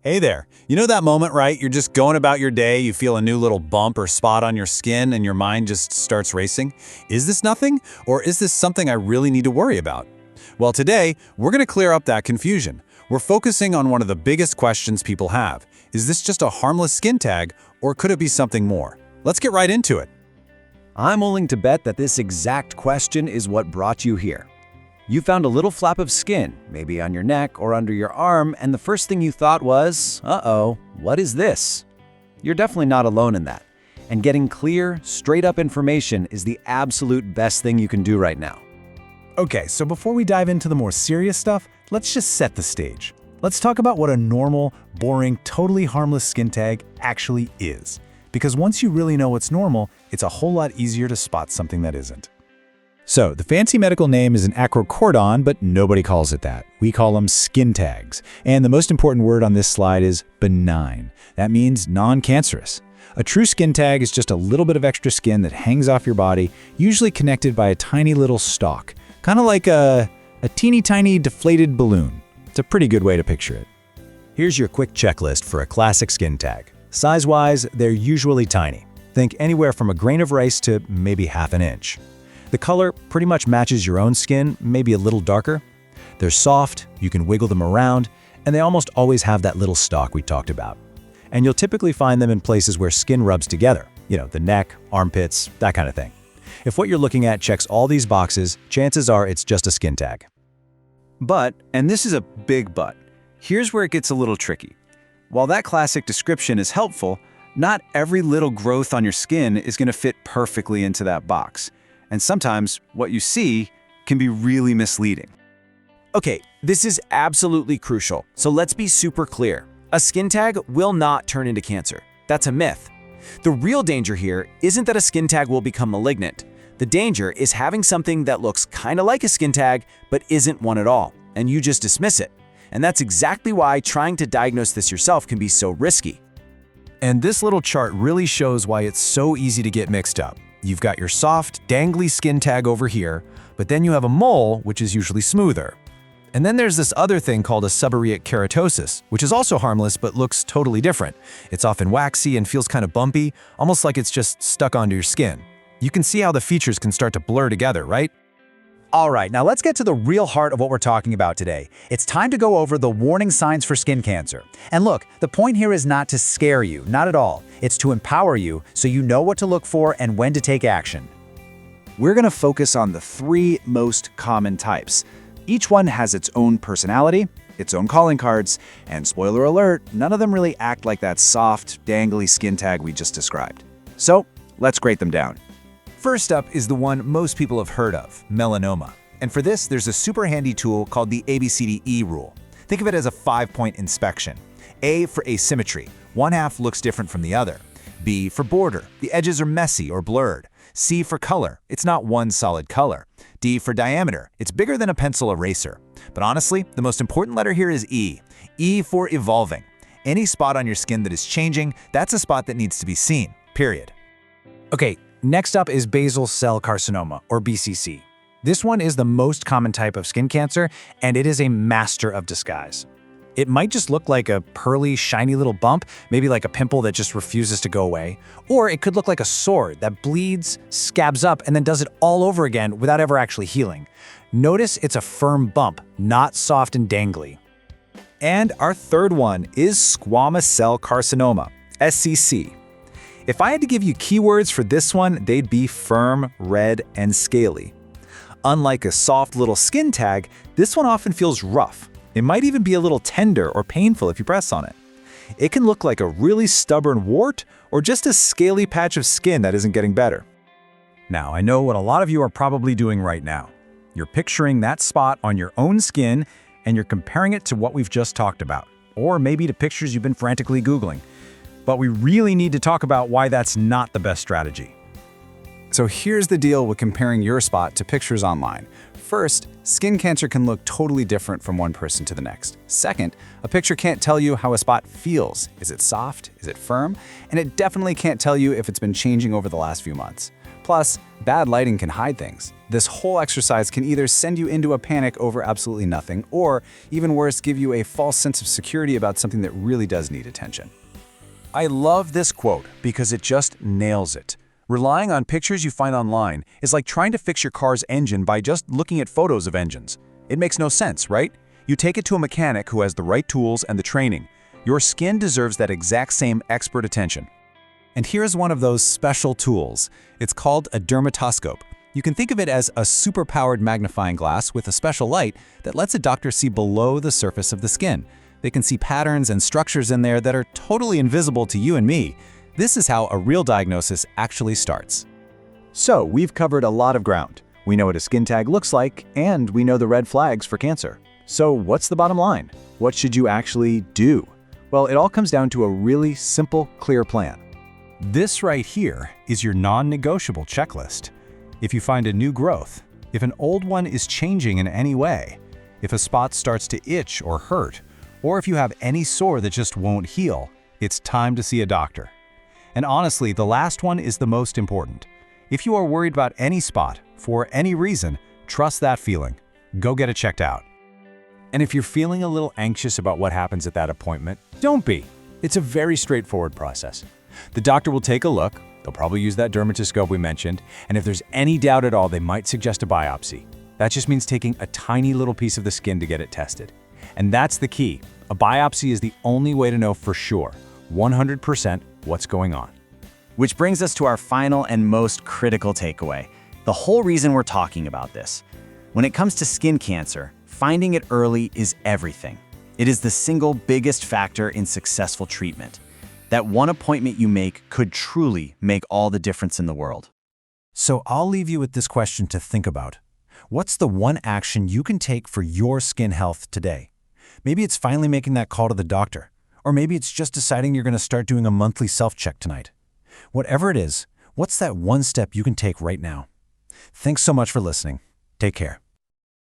Hey there. You know that moment, right? You're just going about your day, you feel a new little bump or spot on your skin, and your mind just starts racing? Is this nothing? Or is this something I really need to worry about? Well, today, we're going to clear up that confusion. We're focusing on one of the biggest questions people have. Is this just a harmless skin tag, or could it be something more? Let's get right into it. I'm willing to bet that this exact question is what brought you here. You found a little flap of skin, maybe on your neck or under your arm, and the first thing you thought was, uh-oh, what is this? You're definitely not alone in that. And getting clear, straight-up information is the absolute best thing you can do right now. Okay, so before we dive into the more serious stuff, let's just set the stage. Let's talk about what a normal, boring, totally harmless skin tag actually is. Because once you really know what's normal, it's a whole lot easier to spot something that isn't. So, the fancy medical name is an acrocordon, but nobody calls it that. We call them skin tags. And the most important word on this slide is benign. That means non-cancerous. A true skin tag is just a little bit of extra skin that hangs off your body, usually connected by a tiny little stalk. Kind of like a teeny tiny deflated balloon. It's a pretty good way to picture it. Here's your quick checklist for a classic skin tag. Size-wise, they're usually tiny. Think anywhere from a grain of rice to maybe half an inch. The color pretty much matches your own skin, maybe a little darker. They're soft, you can wiggle them around, and they almost always have that little stalk we talked about. And you'll typically find them in places where skin rubs together, the neck, armpits, that kind of thing. If what you're looking at checks all these boxes, chances are it's just a skin tag. But, and this is a big but, here's where it gets a little tricky. While that classic description is helpful, not every little growth on your skin is going to fit perfectly into that box. And sometimes what you see can be really misleading. Okay, this is absolutely crucial, so let's be super clear. A skin tag will not turn into cancer. That's a myth. The real danger here isn't that a skin tag will become malignant. The danger is having something that looks kind of like a skin tag, but isn't one at all, and you just dismiss it. And that's exactly why trying to diagnose this yourself can be so risky. And this little chart really shows why it's so easy to get mixed up. You've got your soft, dangly skin tag over here, but then you have a mole, which is usually smoother. And then there's this other thing called a seborrheic keratosis, which is also harmless but looks totally different. It's often waxy and feels kind of bumpy, almost like it's just stuck onto your skin. You can see how the features can start to blur together, right? All right, now let's get to the real heart of what we're talking about today. It's time to go over the warning signs for skin cancer. And look, the point here is not to scare you, not at all. It's to empower you so you know what to look for and when to take action. We're going to focus on the 3 most common types. Each one has its own personality, its own calling cards, and spoiler alert, none of them really act like that soft, dangly skin tag we just described. So, let's grade them down. First up is the one most people have heard of, melanoma. And for this, there's a super handy tool called the ABCDE rule. Think of it as a 5-point inspection. A for asymmetry. One half looks different from the other. B for border. The edges are messy or blurred. C for color. It's not one solid color. D for diameter. It's bigger than a pencil eraser. But honestly, the most important letter here is E. E for evolving. Any spot on your skin that is changing, that's a spot that needs to be seen, period. Okay, next up is basal cell carcinoma, or BCC. This one is the most common type of skin cancer, and it is a master of disguise. It might just look like a pearly, shiny little bump, maybe like a pimple that just refuses to go away. Or it could look like a sore that bleeds, scabs up, and then does it all over again without ever actually healing. Notice it's a firm bump, not soft and dangly. And our third one is squamous cell carcinoma, SCC. If I had to give you keywords for this one, they'd be firm, red, and scaly. Unlike a soft little skin tag, this one often feels rough. It might even be a little tender or painful if you press on it. It can look like a really stubborn wart or just a scaly patch of skin that isn't getting better. Now, I know what a lot of you are probably doing right now. You're picturing that spot on your own skin and you're comparing it to what we've just talked about, or maybe to pictures you've been frantically Googling. But we really need to talk about why that's not the best strategy. So here's the deal with comparing your spot to pictures online. First, skin cancer can look totally different from one person to the next. Second, a picture can't tell you how a spot feels. Is it soft? Is it firm? And it definitely can't tell you if it's been changing over the last few months. Plus, bad lighting can hide things. This whole exercise can either send you into a panic over absolutely nothing, or, even worse, give you a false sense of security about something that really does need attention. I love this quote because it just nails it. Relying on pictures you find online is like trying to fix your car's engine by just looking at photos of engines. It makes no sense, right? You take it to a mechanic who has the right tools and the training. Your skin deserves that exact same expert attention. And here's one of those special tools. It's called a dermatoscope. You can think of it as a super-powered magnifying glass with a special light that lets a doctor see below the surface of the skin. They can see patterns and structures in there that are totally invisible to you and me. This is how a real diagnosis actually starts. So, we've covered a lot of ground. We know what a skin tag looks like, and we know the red flags for cancer. So, what's the bottom line? What should you actually do? Well, it all comes down to a really simple, clear plan. This right here is your non-negotiable checklist. If you find a new growth, if an old one is changing in any way, if a spot starts to itch or hurt, or if you have any sore that just won't heal, it's time to see a doctor. And honestly, the last one is the most important. If you are worried about any spot, for any reason, trust that feeling. Go get it checked out. And if you're feeling a little anxious about what happens at that appointment, don't be. It's a very straightforward process. The doctor will take a look, they'll probably use that dermatoscope we mentioned, and if there's any doubt at all, they might suggest a biopsy. That just means taking a tiny little piece of the skin to get it tested. And that's the key. A biopsy is the only way to know for sure, 100% what's going on. Which brings us to our final and most critical takeaway, the whole reason we're talking about this. When it comes to skin cancer, finding it early is everything. It is the single biggest factor in successful treatment. That one appointment you make could truly make all the difference in the world. So I'll leave you with this question to think about. What's the one action you can take for your skin health today? Maybe it's finally making that call to the doctor, or maybe it's just deciding you're going to start doing a monthly self-check tonight. Whatever it is, what's that one step you can take right now? Thanks so much for listening. Take care.